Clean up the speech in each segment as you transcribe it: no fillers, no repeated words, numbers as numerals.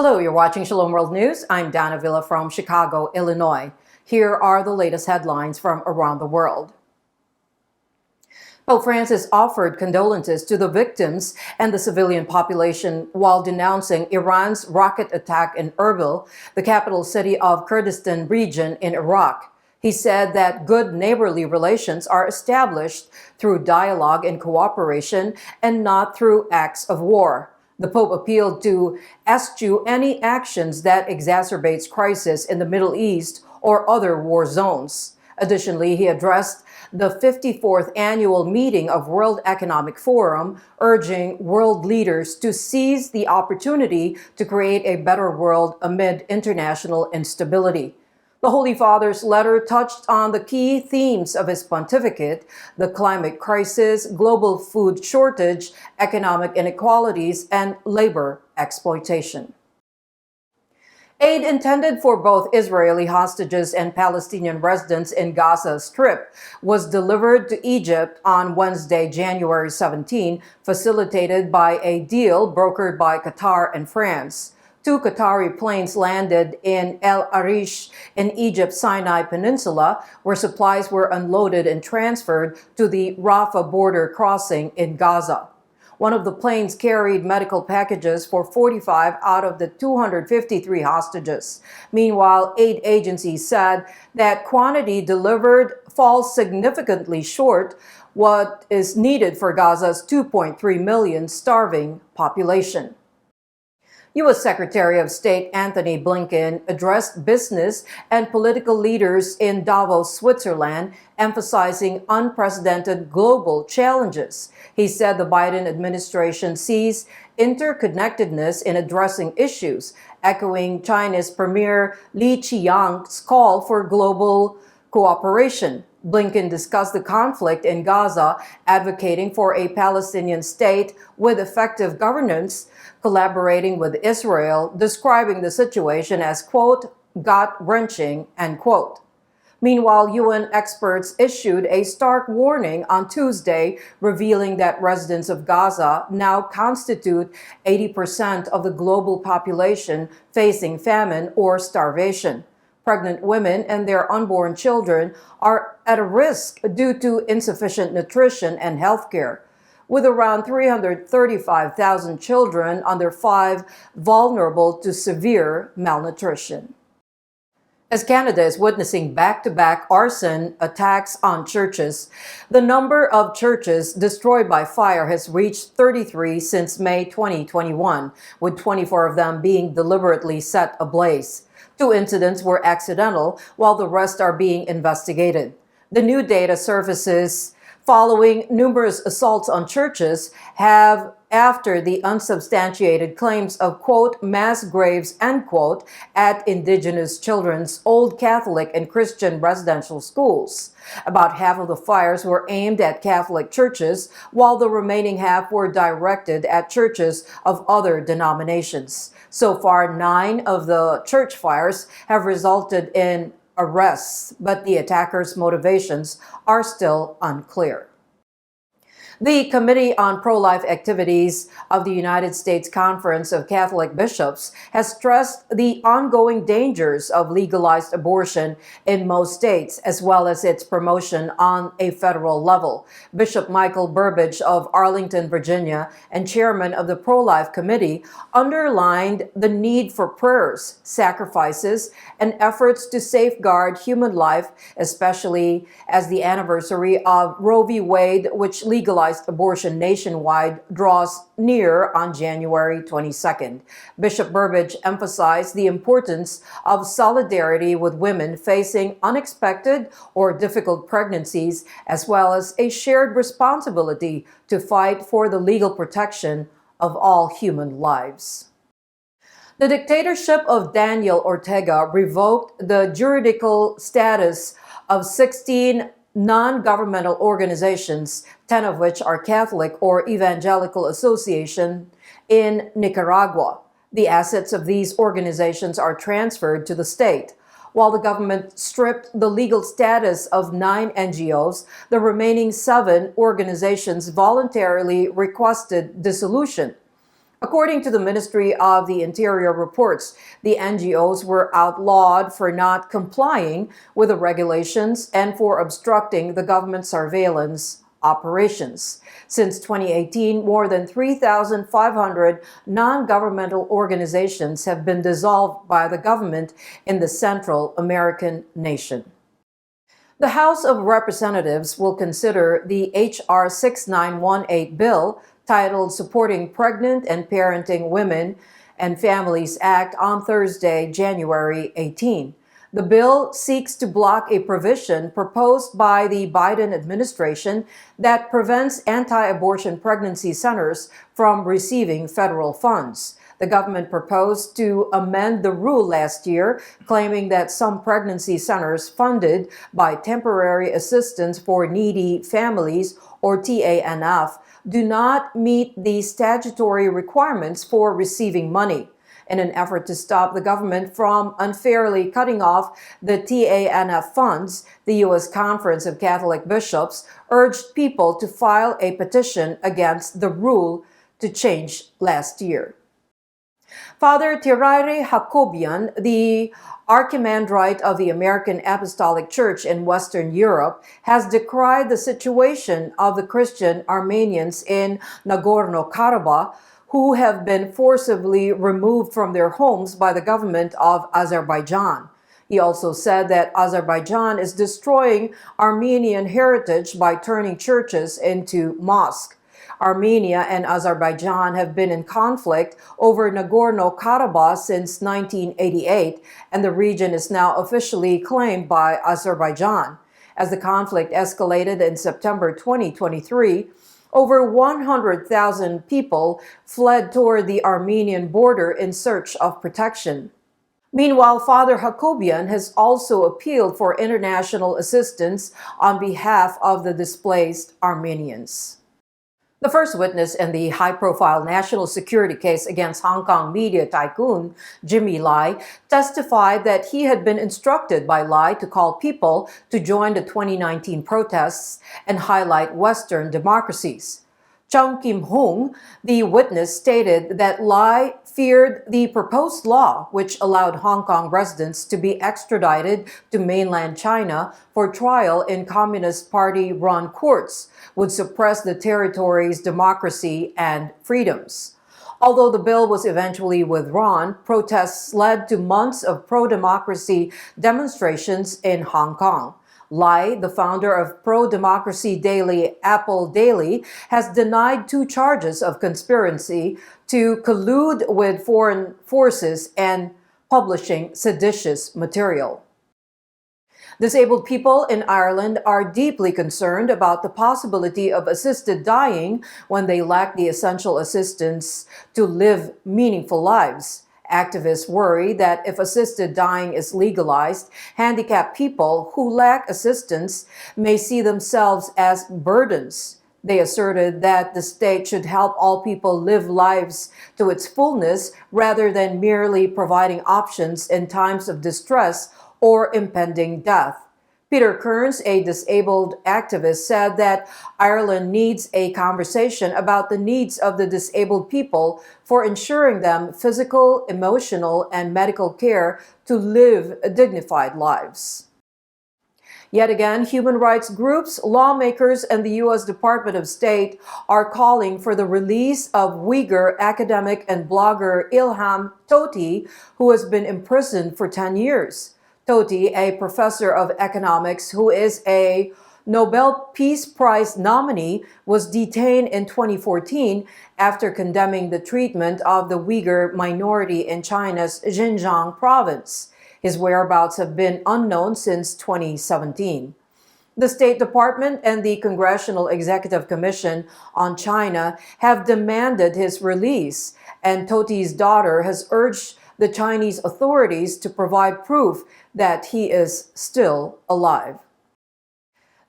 Hello, you're watching Shalom World News. I'm Dana Villa from Chicago, Illinois. Here are the latest headlines from around the world. Pope Francis offered condolences to the victims and the civilian population while denouncing Iran's rocket attack in Erbil, the capital city of Kurdistan region in Iraq. He said that good neighborly relations are established through dialogue and cooperation and not through acts of war. The Pope appealed to eschew any actions that exacerbates crisis in the Middle East or other war zones. Additionally, he addressed the 54th annual meeting of World Economic Forum, urging world leaders to seize the opportunity to create a better world amid international instability. The Holy Father's letter touched on the key themes of his pontificate: the climate crisis, global food shortage, economic inequalities, and labor exploitation. Aid intended for both Israeli hostages and Palestinian residents in Gaza Strip was delivered to Egypt on Wednesday, January 17, facilitated by a deal brokered by Qatar and France. 2 Qatari planes landed in El Arish in Egypt's Sinai Peninsula, where supplies were unloaded and transferred to the Rafah border crossing in Gaza. One of the planes carried medical packages for 45 out of the 253 hostages. Meanwhile, aid agencies said that quantity delivered falls significantly short what is needed for Gaza's 2.3 million starving population. U.S. Secretary of State Antony Blinken addressed business and political leaders in Davos, Switzerland, emphasizing unprecedented global challenges. He said the Biden administration sees interconnectedness in addressing issues, echoing China's Premier Li Qiang's call for global cooperation. Blinken discussed the conflict in Gaza, advocating for a Palestinian state with effective governance, collaborating with Israel, describing the situation as, quote, gut-wrenching, end quote. Meanwhile, UN experts issued a stark warning on Tuesday, revealing that residents of Gaza now constitute 80% of the global population facing famine or starvation. Pregnant women and their unborn children are at a risk due to insufficient nutrition and health care, with around 335,000 children under 5 vulnerable to severe malnutrition. As Canada is witnessing back-to-back arson attacks on churches, the number of churches destroyed by fire has reached 33 since May 2021, with 24 of them being deliberately set ablaze. 2 incidents were accidental, while the rest are being investigated. The new data surfaces following numerous assaults on churches have after the unsubstantiated claims of, quote, mass graves, end quote, at Indigenous children's Old Catholic and Christian residential schools. About half of the fires were aimed at Catholic churches, while the remaining half were directed at churches of other denominations. So far, 9 of the church fires have resulted in arrests, but the attackers' motivations are still unclear. The Committee on Pro-Life Activities of the United States Conference of Catholic Bishops has stressed the ongoing dangers of legalized abortion in most states, as well as its promotion on a federal level. Bishop Michael Burbidge of Arlington, Virginia, and chairman of the Pro-Life Committee, underlined the need for prayers, sacrifices, and efforts to safeguard human life, especially as the anniversary of Roe v. Wade, which legalized abortion nationwide, draws near on January 22nd. Bishop Burbidge emphasized the importance of solidarity with women facing unexpected or difficult pregnancies, as well as a shared responsibility to fight for the legal protection of all human lives. The dictatorship of Daniel Ortega revoked the juridical status of 16 non-governmental organizations, 10 of which are Catholic or evangelical association in Nicaragua. The assets of these organizations are transferred to the state. While the government stripped the legal status of 9 NGOs, the remaining 7 organizations voluntarily requested dissolution. According to the Ministry of the Interior reports, the NGOs were outlawed for not complying with the regulations and for obstructing the government surveillance operations. Since 2018, more than 3,500 non-governmental organizations have been dissolved by the government in the Central American nation. The House of Representatives will consider the H.R. 6918 bill titled Supporting Pregnant and Parenting Women and Families Act on Thursday, January 18. The bill seeks to block a provision proposed by the Biden administration that prevents anti-abortion pregnancy centers from receiving federal funds. The government proposed to amend the rule last year, claiming that some pregnancy centers funded by Temporary Assistance for Needy Families, or TANF, do not meet the statutory requirements for receiving money. In an effort to stop the government from unfairly cutting off the TANF funds, the U.S. Conference of Catholic Bishops urged people to file a petition against the rule to change last year. Father Tirare Hakobian, the Archimandrite of the American Apostolic Church in Western Europe, has decried the situation of the Christian Armenians in Nagorno-Karabakh who have been forcibly removed from their homes by the government of Azerbaijan. He also said that Azerbaijan is destroying Armenian heritage by turning churches into mosques. Armenia and Azerbaijan have been in conflict over Nagorno-Karabakh since 1988, and the region is now officially claimed by Azerbaijan. As the conflict escalated in September 2023, over 100,000 people fled toward the Armenian border in search of protection. Meanwhile, Father Hakobian has also appealed for international assistance on behalf of the displaced Armenians. The first witness in the high-profile national security case against Hong Kong media tycoon Jimmy Lai testified that he had been instructed by Lai to call people to join the 2019 protests and highlight Western democracies. Chung Kim-hung, the witness, stated that Lai feared the proposed law, which allowed Hong Kong residents to be extradited to mainland China for trial in Communist Party-run courts, would suppress the territory's democracy and freedoms. Although the bill was eventually withdrawn, protests led to months of pro-democracy demonstrations in Hong Kong. Lai, the founder of pro-democracy daily Apple Daily, has denied 2 charges of conspiracy to collude with foreign forces and publishing seditious material. Disabled people in Ireland are deeply concerned about the possibility of assisted dying when they lack the essential assistance to live meaningful lives. Activists worry that if assisted dying is legalized, handicapped people who lack assistance may see themselves as burdens. They asserted that the state should help all people live lives to its fullness rather than merely providing options in times of distress or impending death. Peter Kearns, a disabled activist, said that Ireland needs a conversation about the needs of the disabled people for ensuring them physical, emotional, and medical care to live dignified lives. Yet again, human rights groups, lawmakers, and the U.S. Department of State are calling for the release of Uyghur academic and blogger Ilham Tohti, who has been imprisoned for 10 years. Tohti, a professor of economics who is a Nobel Peace Prize nominee, was detained in 2014 after condemning the treatment of the Uyghur minority in China's Xinjiang province. His whereabouts have been unknown since 2017. The State Department and the Congressional Executive Commission on China have demanded his release, and Tohti's daughter has urged the Chinese authorities to provide proof that he is still alive.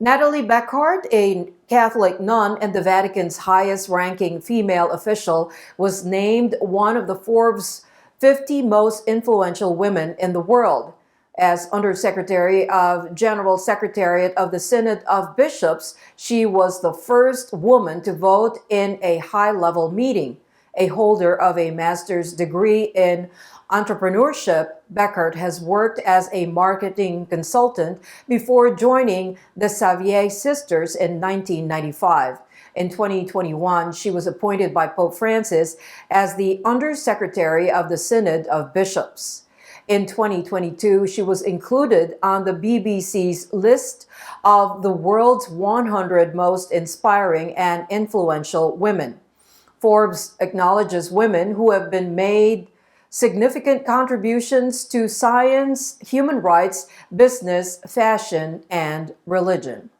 Natalie Beckhardt, a Catholic nun and the Vatican's highest-ranking female official, was named one of the Forbes 50 most influential women in the world. As Undersecretary of General Secretariat of the Synod of Bishops, she was the first woman to vote in a high-level meeting. A holder of a master's degree in entrepreneurship, Beckert has worked as a marketing consultant before joining the Xavier Sisters in 1995. In 2021, she was appointed by Pope Francis as the Undersecretary of the Synod of Bishops. In 2022, she was included on the BBC's list of the world's 100 most inspiring and influential women. Forbes acknowledges women who have been made significant contributions to science, human rights, business, fashion, and religion.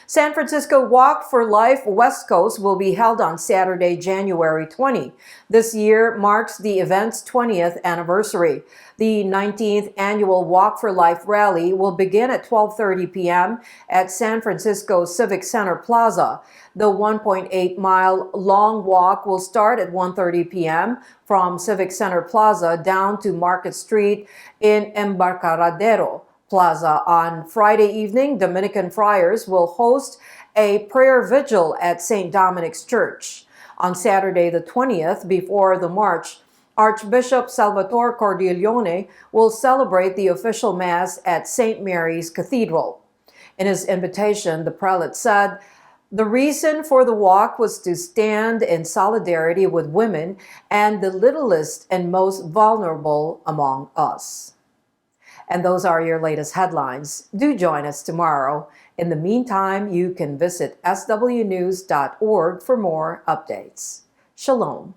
San Francisco Walk for Life West Coast will be held on Saturday, January 20. This year marks the event's 20th anniversary. The 19th annual Walk for Life rally will begin at 12:30 p.m. at San Francisco Civic Center Plaza. The 1.8-mile long walk will start at 1:30 p.m. from Civic Center Plaza down to Market Street in Embarcadero Plaza. On Friday evening, Dominican friars will host a prayer vigil at St. Dominic's Church. On Saturday the 20th, before the march, Archbishop Salvatore Cordileone will celebrate the official Mass at St. Mary's Cathedral. In his invitation, the prelate said, "The reason for the walk was to stand in solidarity with women and the littlest and most vulnerable among us." And those are your latest headlines. Do join us tomorrow. In the meantime, you can visit swnews.org for more updates. Shalom.